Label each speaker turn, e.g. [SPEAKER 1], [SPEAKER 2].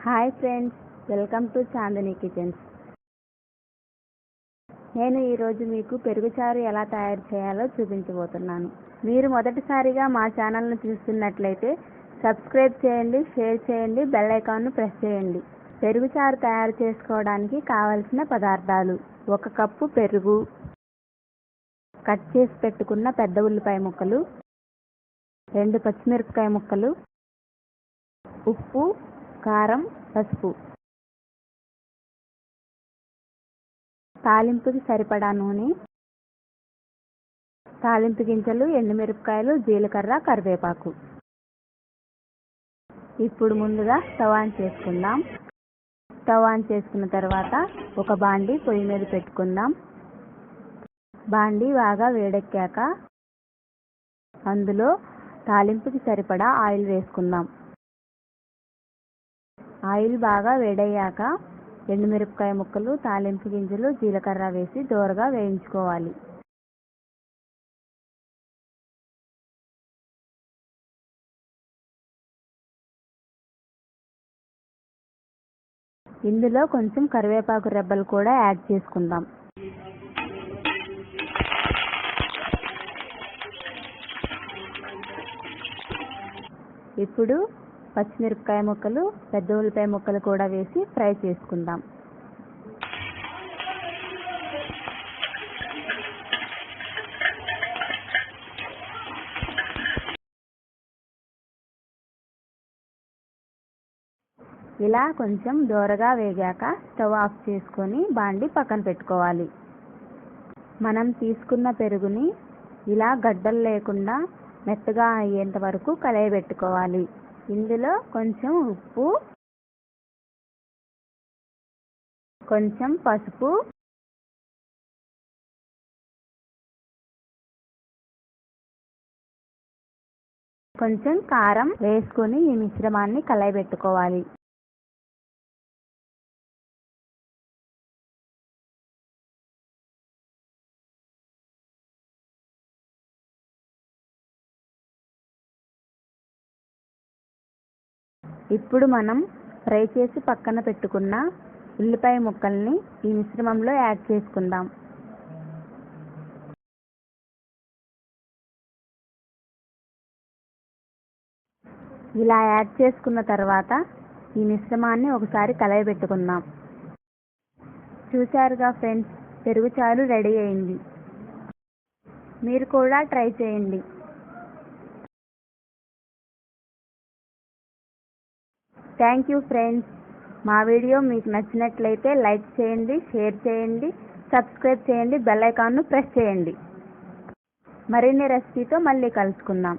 [SPEAKER 1] Hi friends, welcome to Chandini kitchens. నేను ఈరోజు మీకు పెరుగుచారు ఎలా తయారు చేయాలో చూపించబోతున్నాను. మీరు మొదటిసారిగా మా ఛానల్ను చూస్తున్నట్లయితే సబ్స్క్రైబ్ చేయండి, షేర్ చేయండి, బెల్ ఐకాన్ను ప్రెస్ చేయండి. పెరుగుచారు తయారు చేసుకోవడానికి కావలసిన పదార్థాలు: 1 కప్పు పెరుగు, కట్ చేసి పెట్టుకున్న పెద్ద ఉల్లిపాయ ముక్కలు, 2 పచ్చిమిరపకాయ ముక్కలు, ఉప్పు, కారం, పసుపు. తాలింపుకి సరిపడా నూనె, తాలింపు గింజలు, ఎండుమిరపకాయలు, జీలకర్ర, కరివేపాకు. ఇప్పుడు ముందుగా స్టవ్ ఆన్ చేసుకుందాం. స్టవ్ ఆన్ చేసుకున్న తర్వాత ఒక బాండీ పొయ్యి మీద పెట్టుకుందాం. బాండీ బాగా వేడెక్కాక అందులో తాలింపుకి సరిపడా ఆయిల్ వేసుకుందాం. ఆయిల్ బాగా వేడయ్యాక ఎండుమిరపకాయ ముక్కలు, తాలింపు గింజలు, జీలకర్ర వేసి దోరగా వేయించుకోవాలి. ఇందులో కొంచెం కరివేపాకు రెబ్బలు కూడా యాడ్ చేసుకుందాం. ఇప్పుడు పచ్చిమిరపకాయ ముక్కలు, పెద్ద ఉల్లిపాయ ముక్కలు కూడా వేసి ఫ్రై చేసుకుందాం. ఇలా కొంచెం దోరగా వేగాక స్టవ్ ఆఫ్ చేసుకొని బాండి పక్కన పెట్టుకోవాలి. మనం తీసుకున్న పెరుగుని ఇలా గడ్డలు లేకుండా మెత్తగా అయ్యేంత వరకు కలయబెట్టుకోవాలి. ఇందులో కొంచెం ఉప్పు, కొంచెం పసుపు, కొంచెం కారం వేసుకొని ఈ మిశ్రమాన్ని కలయబెట్టుకోవాలి. ఇప్పుడు మనం ఫ్రై చేసి పక్కన పెట్టుకున్న ఉల్లిపాయ ముక్కల్ని ఈ మిశ్రమంలో యాడ్ చేసుకుందాం. ఇలా యాడ్ చేసుకున్న తర్వాత ఈ మిశ్రమాన్ని ఒకసారి కలయబెట్టుకుందాం. చూశారుగా ఫ్రెండ్స్, పెరుగుచారు రెడీ అయింది. మీరు కూడా ట్రై చేయండి. Thank you friends. మా వీడియో మీకు నచ్చినట్లయితే లైక్ చేయండి, షేర్ చేయండి, సబ్స్క్రైబ్ చేయండి, బెల్ ఐకాన్ను ప్రెస్ చేయండి. మరిన్ని రెసిపీతో మళ్ళీ కలుసుకుందాం.